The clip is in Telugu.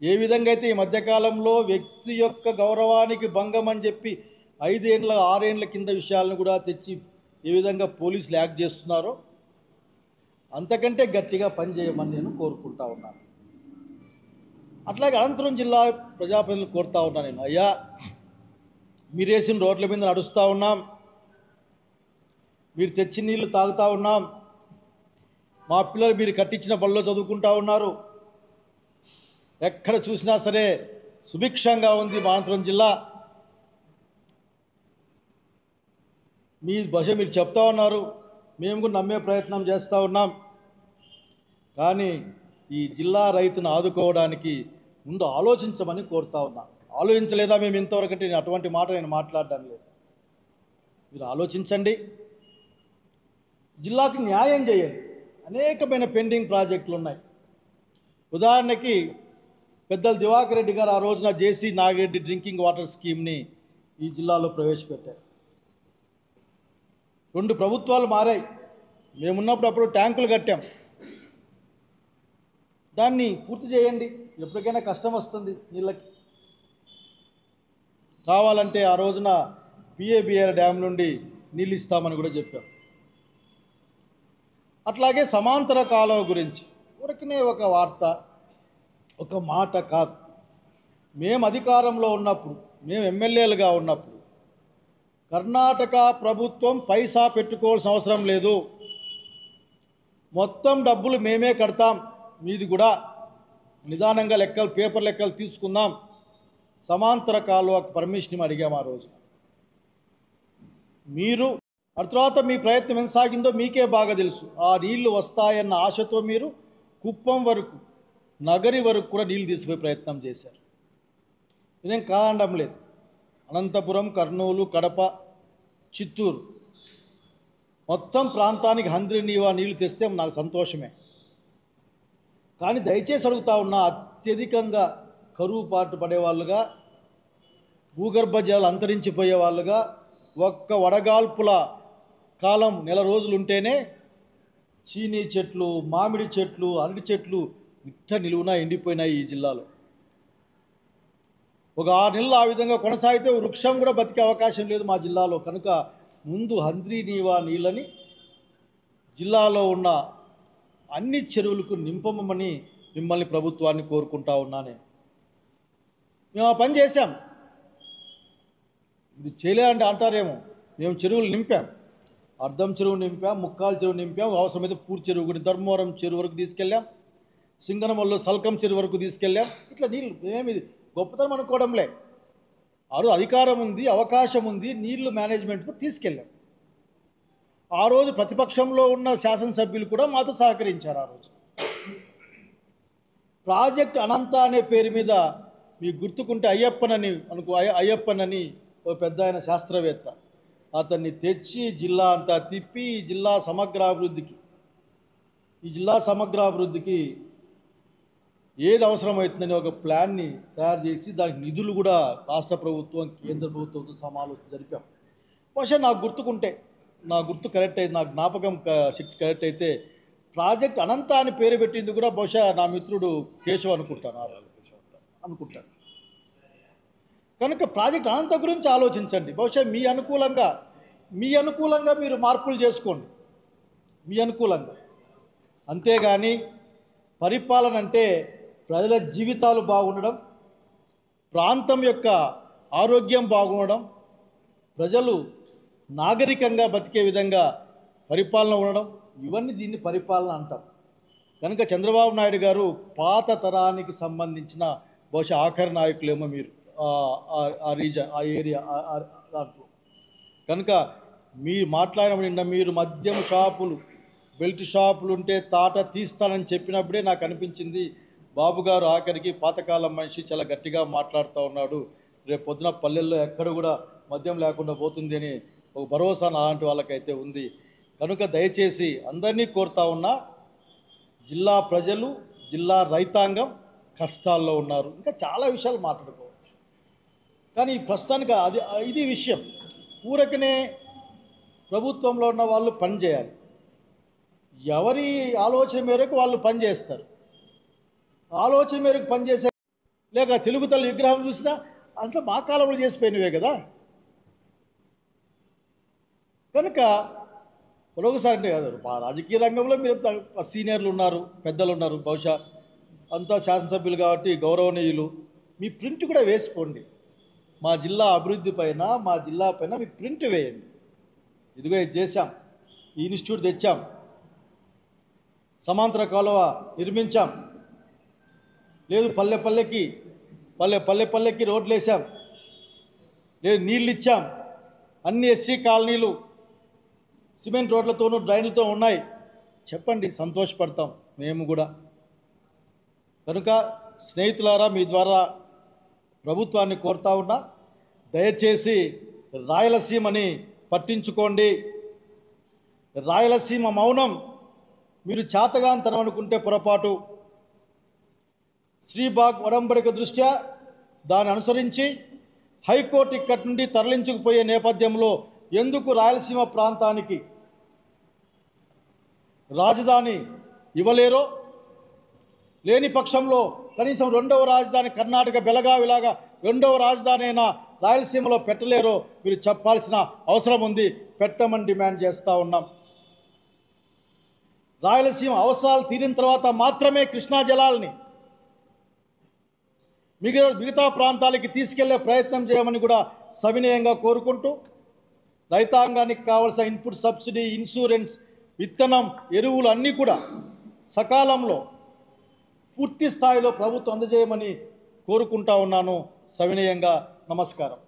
ఏ విధంగా అయితే ఈ మధ్యకాలంలో వ్యక్తి యొక్క గౌరవానికి భంగం అని చెప్పి 5 ఏళ్ళ 6 ఏళ్ళ కింద విషయాలను కూడా తెచ్చి ఏ విధంగా పోలీసులు యాక్ట్ చేస్తున్నారో అంతకంటే గట్టిగా పనిచేయమని నేను కోరుకుంటా ఉన్నాను. అట్లాగే అనంతపురం జిల్లా ప్రజాప్రతినిధులు కోరుతా ఉన్నాను నేను, అయ్యా మీరు వేసిన రోడ్ల మీద నడుస్తూ ఉన్నాం, మీరు తెచ్చిన నీళ్లు తాగుతూ ఉన్నాం, మా పిల్లలు మీరు కట్టించిన బళ్ళలో చదువుకుంటూ ఉన్నారు, ఎక్కడ చూసినా సరే సుభిక్షంగా ఉంది మా అనంతపురం జిల్లా. మీ భాష మీరు చెప్తా ఉన్నారు, మేము కూడా నమ్మే ప్రయత్నం చేస్తూ ఉన్నాం. కానీ ఈ జిల్లా రైతును ఆదుకోవడానికి ముందు ఆలోచించమని కోరుతా ఉన్నా. ఆలోచించలేదా మేము ఇంతవరకు అంటే అటువంటి మాట నేను మాట్లాడడం లేదు. మీరు ఆలోచించండి, జిల్లాకి న్యాయం చేయండి. అనేకమైన పెండింగ్ ప్రాజెక్టులు ఉన్నాయి. ఉదాహరణకి పెద్దలు దివాకర్ రెడ్డి గారు ఆ రోజున జేసీ నాగిరెడ్డి డ్రింకింగ్ వాటర్ స్కీమ్ని ఈ జిల్లాలో ప్రవేశపెట్టారు. 2 ప్రభుత్వాలు మారాయి. మేమున్నప్పుడు అప్పుడు ట్యాంకులు కట్టాం, దాన్ని పూర్తి చేయండి. ఎప్పటికైనా కష్టం వస్తుంది నీళ్ళకి. కావాలంటే ఆ రోజున పిఏబిఆర్ డ్యామ్ నుండి నీళ్ళు ఇస్తామని కూడా చెప్పాం. అట్లాగే సమాంతర కాలువ గురించి ఊరికనే ఒక వార్త, ఒక మాట కాదు. మేము అధికారంలో ఉన్నప్పుడు, మేము ఎమ్మెల్యేలుగా ఉన్నప్పుడు కర్ణాటక ప్రభుత్వం పైసా పెట్టుకోవాల్సిన అవసరం లేదు, మొత్తం డబ్బులు మేమే కడతాం, మీది కూడా నిదానంగా లెక్కలు పేపర్ లెక్కలు తీసుకుందాం, సమాంతర కాలువకు పర్మిషన్ అడిగాము ఆ రోజు. మీరు ఆ తర్వాత మీ ప్రయత్నం ఎంత సాగిందో మీకే బాగా తెలుసు. ఆ నీళ్లు వస్తాయన్న ఆశతో మీరు కుప్పం వరకు, నగరి వరకు కూడా నీళ్ళు తీసుకుపోయే ప్రయత్నం చేశారు. ఇదేం కారణం లేదు. అనంతపురం, కర్నూలు, కడప, చిత్తూరు మొత్తం ప్రాంతానికి హంద్రీనీవా నీళ్లు తెస్తే నాకు సంతోషమే. కానీ దయచేసి అడుగుతా ఉన్నా, అత్యధికంగా కరువు పాటు పడేవాళ్ళుగా, భూగర్భ జలాలు అంతరించిపోయే వాళ్ళుగా, ఒక్క వడగాల్పుల కాలం నెల రోజులు ఉంటేనే చీనీ చెట్లు, మామిడి చెట్లు, అరటి చెట్లు ఇట్ట నిలువునా ఎండిపోయినాయి ఈ జిల్లాలో. ఒక 6 నెలలు ఆ విధంగా కొనసాగితే వృక్షం కూడా బతికే అవకాశం లేదు మా జిల్లాలో. కనుక ముందు హంద్రీనీవా నీళ్ళని జిల్లాలో ఉన్న అన్ని చెరువులకు నింపమని మిమ్మల్ని ప్రభుత్వాన్ని కోరుకుంటా ఉన్నా నేను. మేము ఆ పని చేశాం. ఇది చేయలేదంటే అంటారేమో, మేము చెరువులు నింపాం. అర్ధం చెరువు నింపాం, ముక్కాలు చెరువు నింపాం, అవసరమైతే పూర్తి చెరువు కూడా ధర్మవరం చెరువు వరకు తీసుకెళ్ళాం, సింగనమల్లో సల్కం చెరువు వరకు తీసుకెళ్ళాం. ఇట్లా నీళ్ళు మేమేమి గొప్పతనం అనుకోవడంలే. ఆ రోజు అధికారం ఉంది, అవకాశం ఉంది, నీళ్లు మేనేజ్మెంట్తో తీసుకెళ్ళాం. ఆ రోజు ప్రతిపక్షంలో ఉన్న శాసనసభ్యులు కూడా మాతో సహకరించారు. ఆ రోజు ప్రాజెక్ట్ అనంత అనే పేరు మీద మీకు గుర్తుకుంటే అయ్యప్పనని ఒక పెద్ద ఆయన శాస్త్రవేత్త, అతన్ని తెచ్చి జిల్లా అంతా తిప్పి ఈ జిల్లా సమగ్రాభివృద్ధికి ఏది అవసరమవుతుందని ఒక ప్లాన్ని తయారు చేసి దానికి నిధులు కూడా రాష్ట్ర ప్రభుత్వం, కేంద్ర ప్రభుత్వంతో సమాలోచన జరిపాం. బహుశా నాకు గుర్తు కరెక్ట్ అయితే, నా జ్ఞాపకం శక్తి కరెక్ట్ అయితే ప్రాజెక్ట్ అనంత అని పేరు పెట్టింది కూడా బహుశా నా మిత్రుడు కేశవ్ అనుకుంటాను. కనుక ప్రాజెక్ట్ అనంత గురించి ఆలోచించండి. బహుశా మీ అనుకూలంగా మీరు మార్పులు చేసుకోండి, మీ అనుకూలంగా. అంతేగాని పరిపాలన అంటే ప్రజల జీవితాలు బాగుండడం, ప్రాంతం యొక్క ఆరోగ్యం బాగుండడం, ప్రజలు నాగరికంగా బతికే విధంగా పరిపాలన ఉండడం, ఇవన్నీ దీన్ని పరిపాలన అంటారు. కనుక చంద్రబాబు నాయుడు గారు పాత తరానికి సంబంధించిన బహుశా ఆఖరి నాయకులేమో మీరు ఆ రీజన్, ఆ ఏరియా దాంట్లో. కనుక మీరు మాట్లాడినప్పుడు నిన్న మీరు మద్యం షాపులు, బెల్ట్ షాపులు ఉంటే తాట తీస్తానని చెప్పినప్పుడే నాకు అనిపించింది, బాబు గారు ఆఖరికి పాతకాలం మనిషి చాలా గట్టిగా మాట్లాడుతూ ఉన్నాడు, రేపు పొద్దున పల్లెల్లో ఎక్కడ కూడా మద్యం లేకుండా పోతుంది అని ఒక భరోసా అలాంటి వాళ్ళకైతే ఉంది. కనుక దయచేసి అందరినీ కోరుతా ఉన్నా, జిల్లా ప్రజలు, జిల్లా రైతాంగం కష్టాల్లో ఉన్నారు. ఇంకా చాలా విషయాలు మాట్లాడుకోవచ్చు, కానీ ప్రస్తుతానికి ఇది విషయం. ఊరకనే ప్రభుత్వంలో ఉన్న వాళ్ళు పనిచేయాలి, ఎవరి ఆలోచన మేరకు వాళ్ళు పనిచేస్తారు. ఆలోచన మేరకు పనిచేసే లేక తెలుగు తల్లి విగ్రహం చూసినా అంత మా కాలంలో చేసిపోయినవే కదా. కనుక ఒకసారి అంటే కాదు, మా రాజకీయ రంగంలో మీరు సీనియర్లు ఉన్నారు, పెద్దలు ఉన్నారు, బహుశా అంతా శాసనసభ్యులు కాబట్టి గౌరవనీయులు, మీ ప్రింట్ కూడా వేసుకోండి. మా జిల్లా అభివృద్ధి పైన, మా జిల్లా పైన మీ ప్రింట్ వేయండి. ఇదిగో ఇది చేశాం, ఈ ఇన్స్టిట్యూట్ తెచ్చాం, సమాంతర కాలువ నిర్మించాం, లేదు పల్లె పల్లెకి రోడ్లు వేసాం, లేదు నీళ్ళు ఇచ్చాం, అన్ని ఎస్సీ కాలనీలు సిమెంట్ రోడ్లతోనూ డ్రైన్లతో ఉన్నాయి, చెప్పండి, సంతోషపడతాం మేము కూడా. కనుక స్నేహితులారా, మీ ద్వారా ప్రభుత్వాన్ని కోరుతా ఉన్నా, దయచేసి రాయలసీమని పట్టించుకోండి. రాయలసీమ మౌనం మీరు చాతగాంతనం అనుకుంటే పొరపాటు. శ్రీబాగ్ ఒడంబడిక దృష్ట్యా దాన్ని అనుసరించి హైకోర్టు ఇక్కడి నుండి తరలించుకుపోయే నేపథ్యంలో ఎందుకు రాయలసీమ ప్రాంతానికి రాజధాని ఇవ్వలేరో, లేని పక్షంలో కనీసం రెండవ రాజధాని కర్ణాటక బెళగావిలాగా రెండవ రాజధాని అయినా రాయలసీమలో పెట్టలేరో మీరు చెప్పాల్సిన అవసరం ఉంది. పెట్టమని డిమాండ్ చేస్తూ ఉన్నాం. రాయలసీమ తీరిన తర్వాత మాత్రమే కృష్ణా జలాల్ని మిగతా ప్రాంతాలకి తీసుకెళ్లే ప్రయత్నం చేయమని కూడా సవినయంగా కోరుకుంటూ, రైతాంగానికి కావాల్సిన ఇన్పుట్ సబ్సిడీ, ఇన్సూరెన్స్, విత్తనం, ఎరువులు అన్నీ కూడా సకాలంలో పూర్తి స్థాయిలో ప్రభుత్వం అందజేయమని కోరుకుంటా ఉన్నాను. సవినయంగా నమస్కారం.